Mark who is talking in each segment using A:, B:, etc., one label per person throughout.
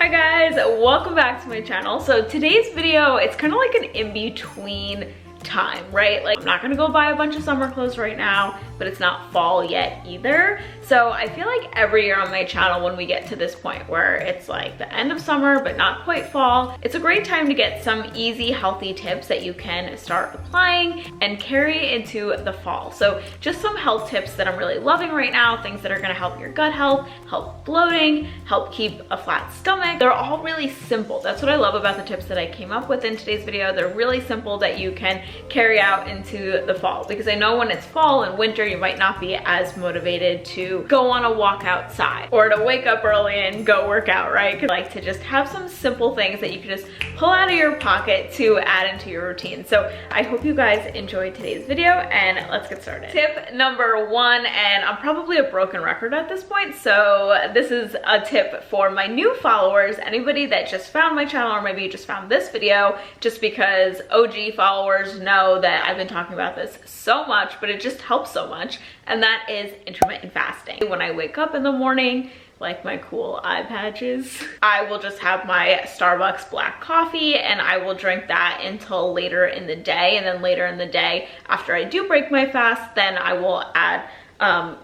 A: Hi guys, welcome back to my channel. So today's video, it's kind of like an in-between time, right? Like I'm not gonna go buy a bunch of summer clothes right now, but it's not fall yet either. So I feel like every year on my channel when we get to this point where it's like the end of summer but not quite fall, it's a great time to get some easy healthy tips that you can start applying and carry into the fall. So just some health tips that I'm really loving right now, things that are gonna help your gut health, help bloating, help keep a flat stomach. They're all really simple. That's what I love about the tips that I came up with in today's video. They're really simple that you can carry out into the fall, because I know when it's fall and winter you might not be as motivated to go on a walk outside or to wake up early and go work out, right? Because I like to just have some simple things that you can just pull out of your pocket to add into your routine. So I hope you guys enjoyed today's video and let's get started. Tip number one, and I'm probably a broken record at this point, so this is a tip for my new followers, anybody that just found my channel or maybe you just found this video just because OG followers know that I've been talking about this so much, but it just helps so much, and that is intermittent fasting. When I wake up in the morning, like my cool eye patches, I will just have my Starbucks black coffee and I will drink that until later in the day, and then later in the day after I do break my fast, then I will add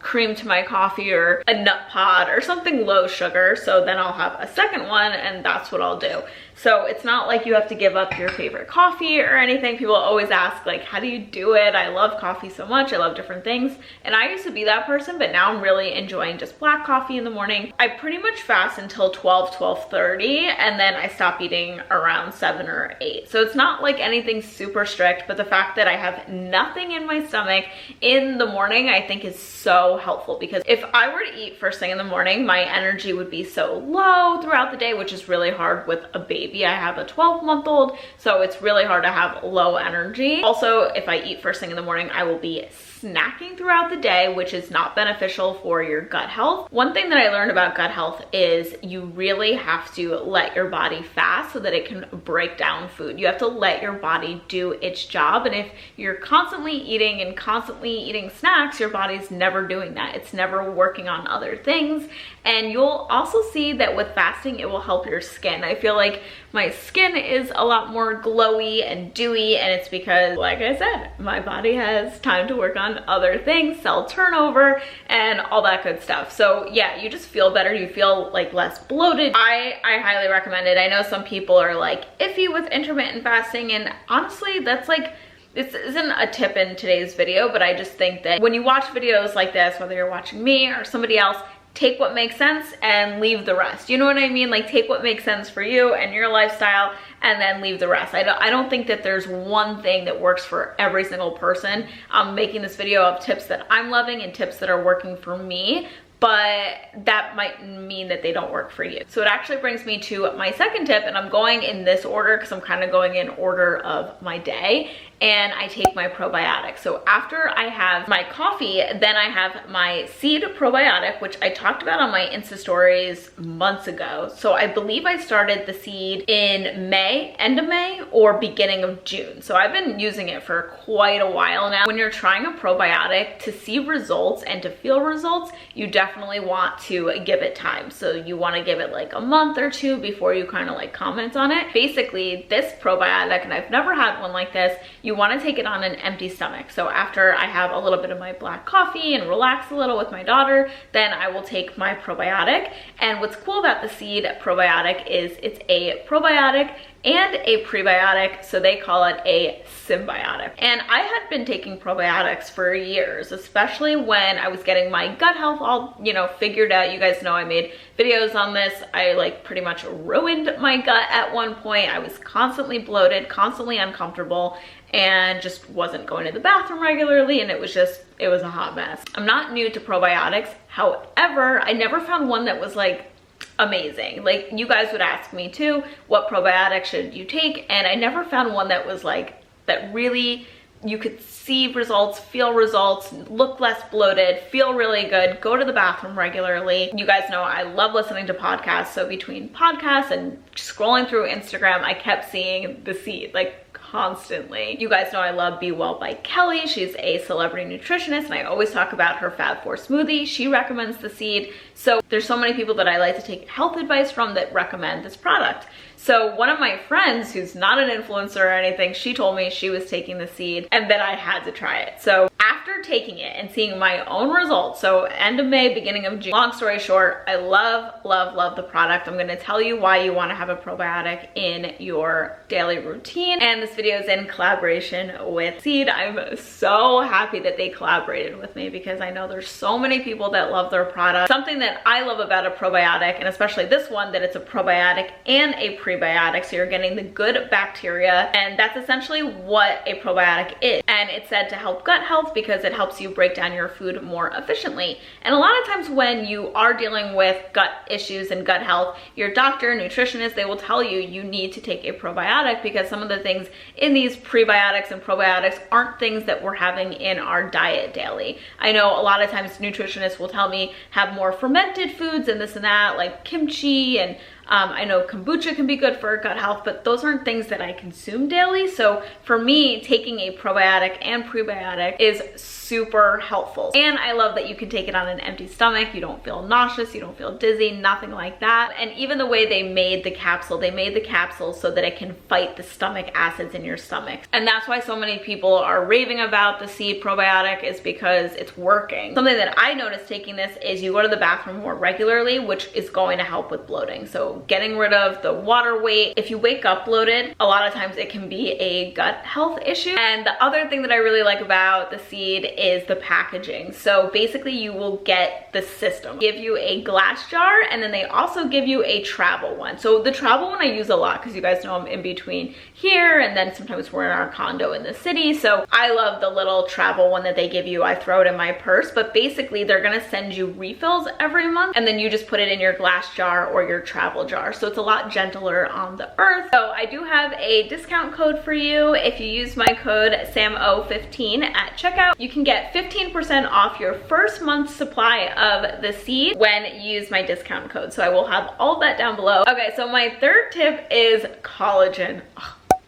A: cream to my coffee or a nut pod or something low sugar. So then I'll have a second one and that's what I'll do. So it's not like you have to give up your favorite coffee or anything. People always ask like, how do you do it? I love coffee so much. I love different things. And I used to be that person, but now I'm really enjoying just black coffee in the morning. I pretty much fast until 12:30 and then I stop eating around 7 or 8. So it's not like anything super strict, but the fact that I have nothing in my stomach in the morning, I think is so helpful, because if I were to eat first thing in the morning, my energy would be so low throughout the day, which is really hard with a baby. I have a 12-month-old, so it's really hard to have low energy. Also, if I eat first thing in the morning, I will be snacking throughout the day, which is not beneficial for your gut health. One thing that I learned about gut health is you really have to let your body fast so that it can break down food. You have to let your body do its job, and if you're constantly eating snacks, your body's never doing that. It's never working on other things. And you'll also see that with fasting, it will help your skin. I feel like my skin is a lot more glowy and dewy, and it's because, like I said, my body has time to work on other things, cell turnover, and all that good stuff. So yeah, you just feel better. You feel like less bloated. I highly recommend it. I know some people are like iffy with intermittent fasting, and honestly, that's like, this isn't a tip in today's video, but I just think that when you watch videos like this, whether you're watching me or somebody else, take what makes sense and leave the rest. You know what I mean? Like take what makes sense for you and your lifestyle and then leave the rest. I don't think that there's one thing that works for every single person. I'm making this video of tips that I'm loving and tips that are working for me, but that might mean that they don't work for you. So it actually brings me to my second tip, and I'm going in this order because I'm kind of going in order of my day, and I take my probiotic. So after I have my coffee, then I have my seed probiotic, which I talked about on my Insta stories months ago. So I believe I started the seed in May, end of May or beginning of June. So I've been using it for quite a while now. When you're trying a probiotic, to see results and to feel results, you definitely want to give it time. So you want to give it like a month or two before you kind of like comment on it. Basically, this probiotic, and I've never had one like this, you want to take it on an empty stomach. So after I have a little bit of my black coffee and relax a little with my daughter, then I will take my probiotic. And what's cool about the seed probiotic is it's a probiotic and a prebiotic, so they call it a symbiotic. And I had been taking probiotics for years, especially when I was getting my gut health all, figured out. You guys know I made videos on this. I like pretty much ruined my gut at one point. I was constantly bloated, constantly uncomfortable, and just wasn't going to the bathroom regularly, and it was a hot mess. I'm not new to probiotics. However, I never found one that was like amazing. Like you guys would ask me too, what probiotic should you take? And I never found one that was like, that really you could see results, feel results, look less bloated, feel really good, go to the bathroom regularly. You guys know I love listening to podcasts. So between podcasts and scrolling through Instagram, I kept seeing the seed like constantly. You guys know I love Be Well by Kelly. She's a celebrity nutritionist and I always talk about her Fab4 smoothie. She recommends the seed. So there's so many people that I like to take health advice from that recommend this product. So one of my friends who's not an influencer or anything, she told me she was taking the seed and that I had to try it. So after taking it and seeing my own results, so end of May, beginning of June, long story short, I love the product. I'm gonna tell you why you wanna have a probiotic in your daily routine. And this video is in collaboration with Seed. I'm so happy that they collaborated with me because I know there's so many people that love their product. Something that I love about a probiotic, and especially this one, that it's a probiotic and a prebiotic, so you're getting the good bacteria, and that's essentially what a probiotic is. And it's said to help gut health because it helps you break down your food more efficiently. And a lot of times when you are dealing with gut issues and gut health, your doctor, nutritionist, they will tell you you need to take a probiotic because some of the things in these prebiotics and probiotics aren't things that we're having in our diet daily. I know a lot of times nutritionists will tell me have more fermented foods and this and that, like kimchi, and I know kombucha can be good for gut health, but those aren't things that I consume daily. So for me, taking a probiotic and prebiotic is super helpful. And I love that you can take it on an empty stomach. You don't feel nauseous, you don't feel dizzy, nothing like that. And even the way they made the capsule, they made the capsule so that it can fight the stomach acids in your stomach. And that's why so many people are raving about the Seed probiotic, is because it's working. Something that I noticed taking this is you go to the bathroom more regularly, which is going to help with bloating. So getting rid of the water weight. If you wake up bloated, a lot of times it can be a gut health issue. And the other thing that I really like about the Seed is the packaging. So basically you will get the system. Give you a glass jar, and then they also give you a travel one. So the travel one I use a lot because you guys know I'm in between here and then sometimes we're in our condo in the city. So I love the little travel one that they give you. I throw it in my purse, but basically they're gonna send you refills every month and then you just put it in your glass jar or your travel jar. So it's a lot gentler on the earth. So I do have a discount code for you. If you use my code SAMO15 at checkout, you can get 15% off your first month's supply of the Seed when you use my discount code. So I will have all that down below. Okay, so my third tip is collagen.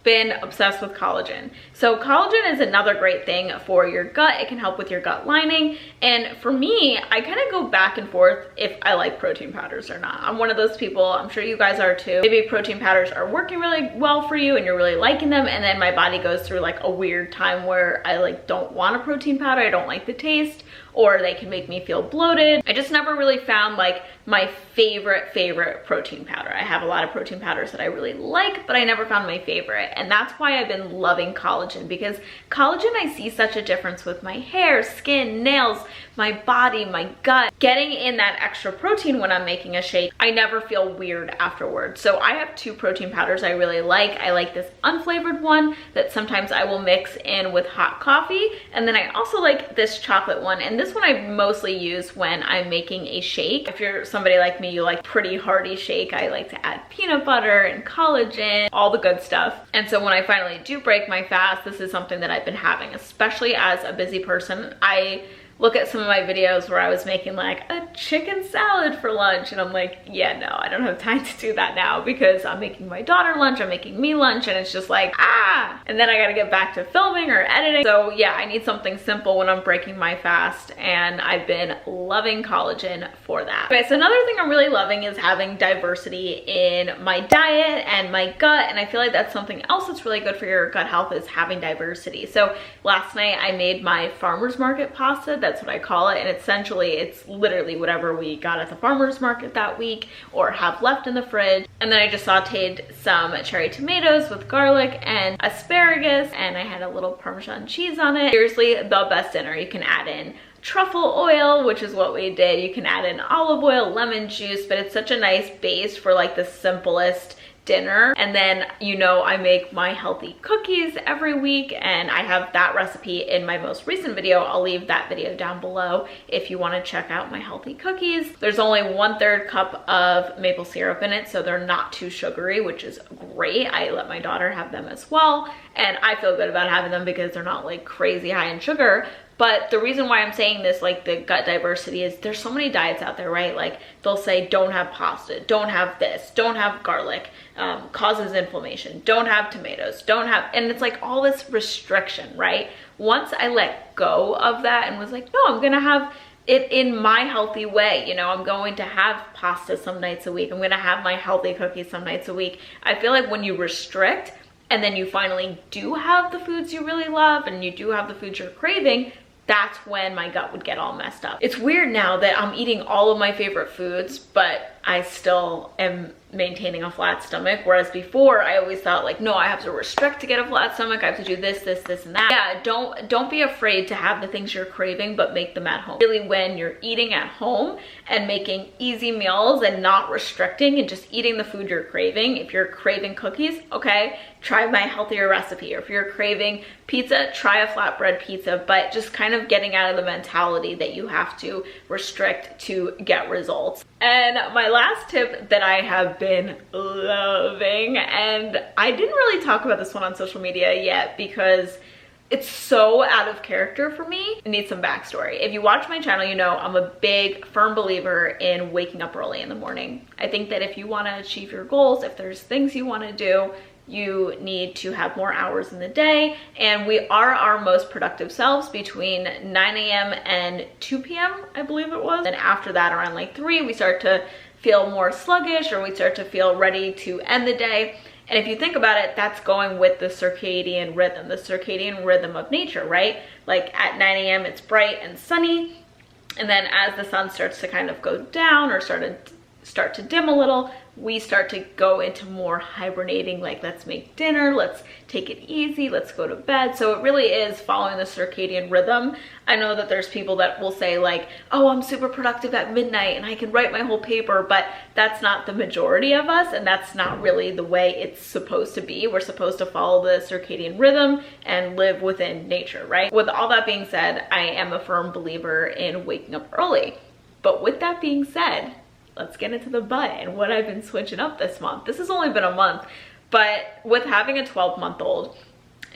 A: Been obsessed with collagen. So collagen is another great thing for your gut. It can help with your gut lining. And for me, I kind of go back and forth if I like protein powders or not. I'm one of those people, I'm sure you guys are too. Maybe protein powders are working really well for you and you're really liking them, and then my body goes through like a weird time where I like don't want a protein powder, I don't like the taste, or they can make me feel bloated. I just never really found like my favorite protein powder. I have a lot of protein powders that I really like, but I never found my favorite. And that's why I've been loving collagen, because collagen, I see such a difference with my hair, skin, nails, my body, my gut. Getting in that extra protein when I'm making a shake, I never feel weird afterwards. So I have two protein powders I really like. I like this unflavored one that sometimes I will mix in with hot coffee. And then I also like this chocolate one. And this one I mostly use when I'm making a shake. If you're somebody like me, you like pretty hearty shake, I like to add peanut butter and collagen, all the good stuff. And so when I finally do break my fast, this is something that I've been having, especially as a busy person. I look at some of my videos where I was making like a chicken salad for lunch and I'm like, yeah, no, I don't have time to do that now because I'm making my daughter lunch, I'm making me lunch, and it's just like, and then I gotta get back to filming or editing. So yeah, I need something simple when I'm breaking my fast, and I've been loving collagen for that. Okay, so another thing I'm really loving is having diversity in my diet and my gut, and I feel like that's something else that's really good for your gut health, is having diversity. So last night I made my farmer's market pasta. That's what I call it, and essentially it's literally whatever we got at the farmer's market that week or have left in the fridge. And then I just sauteed some cherry tomatoes with garlic and asparagus, and I had a little Parmesan cheese on it. Seriously, the best dinner. You can add in truffle oil, which is what we did. You can add in olive oil, lemon juice, but it's such a nice base for like the simplest dinner. And then, you know, I make my healthy cookies every week, and I have that recipe in my most recent video. I'll leave that video down below if you want to check out my healthy cookies. There's only 1/3 cup of maple syrup in it, so they're not too sugary, which is great. I let my daughter have them as well, and I feel good about having them because they're not like crazy high in sugar. But the reason why I'm saying this, like the gut diversity, is there's so many diets out there, right? Like they'll say, don't have pasta, don't have this, don't have garlic, causes inflammation, don't have tomatoes, don't have, and it's like all this restriction, right? Once I let go of that and was like, no, I'm gonna have it in my healthy way. You know, I'm going to have pasta some nights a week. I'm gonna have my healthy cookies some nights a week. I feel like when you restrict and then you finally do have the foods you really love and you do have the foods you're craving, that's when my gut would get all messed up. It's weird now that I'm eating all of my favorite foods, but I still am maintaining a flat stomach. Whereas before I always thought like, no, I have to restrict to get a flat stomach. I have to do this, this, this, and that. Yeah, don't be afraid to have the things you're craving, but make them at home. Really, when you're eating at home and making easy meals and not restricting and just eating the food you're craving. If you're craving cookies, okay, try my healthier recipe. Or if you're craving pizza, try a flatbread pizza, but just kind of getting out of the mentality that you have to restrict to get results. And my last tip that I have been loving, and I didn't really talk about this one on social media yet because it's so out of character for me. It needs some backstory. If you watch my channel, you know I'm a big, firm believer in waking up early in the morning. I think that if you want to achieve your goals, if there's things you want to do, you need to have more hours in the day, and we are our most productive selves between 9 a.m. and 2 p.m. I believe it was. And after that, around like 3, we start to feel more sluggish, or we start to feel ready to end the day. And if you think about it, that's going with the circadian rhythm of nature, right? Like at 9 a.m. it's bright and sunny, and then as the sun starts to kind of go down or start to dim a little, we start to go into more hibernating, like let's make dinner, let's take it easy, let's go to bed. So it really is following the circadian rhythm. I know that there's people that will say like, oh, I'm super productive at midnight and I can write my whole paper, but that's not the majority of us, and that's not really the way it's supposed to be. We're supposed to follow the circadian rhythm and live within nature, right? With all that being said, I am a firm believer in waking up early. But with that being said, let's get into the butt and what I've been switching up this month. This has only been a month, but with having a 12-month-old,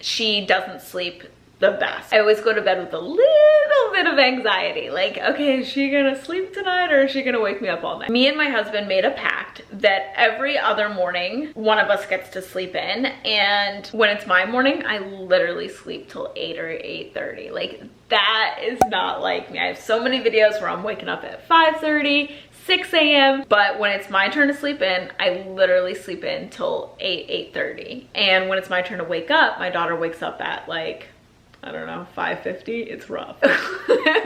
A: she doesn't sleep the best. I always go to bed with a little bit of anxiety. Like, okay, is she gonna sleep tonight or is she gonna wake me up all night? Me and my husband made a pact that every other morning, one of us gets to sleep in. And when it's my morning, I literally sleep till 8 or 8:30. Like, that is not like me. I have so many videos where I'm waking up at 5:30, 6 a.m. But when it's my turn to sleep in, I literally sleep in till 8:30. And when it's my turn to wake up, my daughter wakes up at like, I don't know, 5:50. It's rough.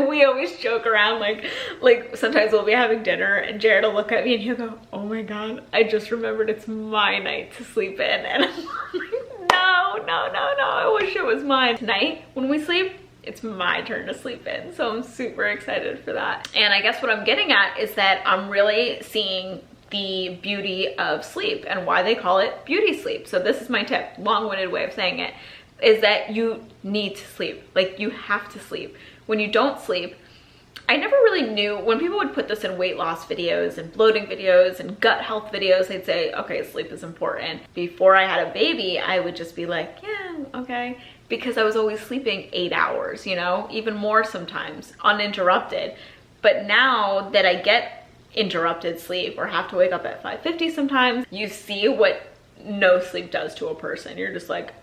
A: We always joke around, like sometimes we'll be having dinner and Jared will look at me and he'll go, oh my God, I just remembered it's my night to sleep in. And I'm like, no, I wish it was mine. Tonight, when we sleep, it's my turn to sleep in. So I'm super excited for that. And I guess what I'm getting at is that I'm really seeing the beauty of sleep and why they call it beauty sleep. So this is my tip, long-winded way of saying it, is that you need to sleep. Like, you have to sleep. When you don't sleep, I never really knew, when people would put this in weight loss videos and bloating videos and gut health videos, they'd say, okay, sleep is important. Before I had a baby, I would just be like, yeah, okay. Because I was always sleeping 8 hours, you know, even more sometimes, uninterrupted. But now that I get interrupted sleep or have to wake up at 5:50 sometimes, you see what no sleep does to a person. You're just like,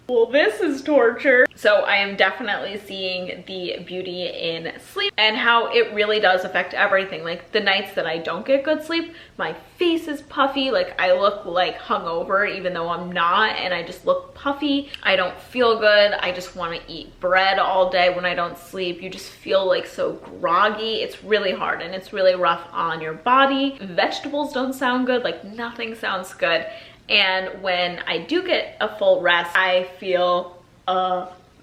A: well, this is torture. So I am definitely seeing the beauty in sleep and how it really does affect everything. Like the nights that I don't get good sleep, my face is puffy. Like I look like hungover even though I'm not, and I just look puffy. I don't feel good. I just want to eat bread all day when I don't sleep. You just feel like so groggy. It's really hard and it's really rough on your body. Vegetables don't sound good. Like nothing sounds good. And when I do get a full rest, I feel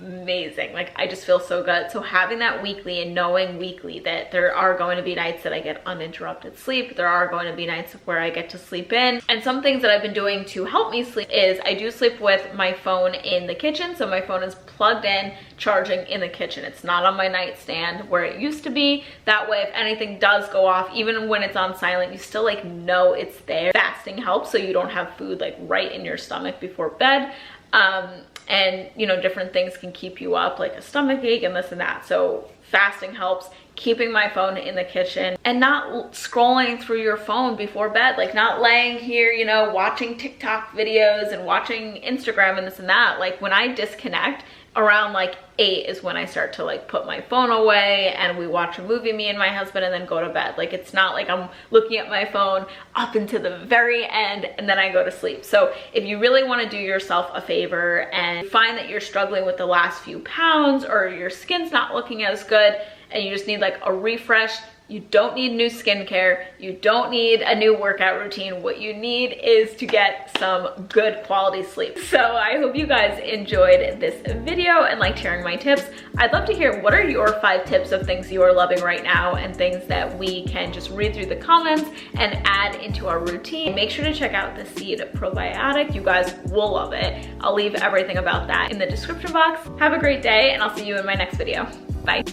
A: amazing. Like I just feel so good. So having that weekly and knowing weekly that there are going to be nights that I get uninterrupted sleep, there are going to be nights where I get to sleep in. And some things that I've been doing to help me sleep is I do sleep with my phone in the kitchen. So my phone is plugged in, charging in the kitchen. It's not on my nightstand where it used to be. That way, if anything does go off, even when it's on silent, you still like know it's there. Fasting helps so you don't have food like right in your stomach before bed. And you know, different things can keep you up, like a stomach ache and this and that. So fasting helps. Keeping my phone in the kitchen and not scrolling through your phone before bed, like not laying here, you know, watching TikTok videos and watching Instagram and this and that. Like when I disconnect around like 8 is when I start to like put my phone away and we watch a movie, me and my husband, and then go to bed. Like it's not like I'm looking at my phone up until the very end and then I go to sleep. So if you really want to do yourself a favor and find that you're struggling with the last few pounds or your skin's not looking as good and you just need like a refresh, you don't need new skincare, you don't need a new workout routine. What you need is to get some good quality sleep. So I hope you guys enjoyed this video and liked hearing my tips. I'd love to hear what are your 5 tips of things you are loving right now and things that we can just read through the comments and add into our routine. Make sure to check out the Seed Probiotic. You guys will love it. I'll leave everything about that in the description box. Have a great day and I'll see you in my next video. Bye.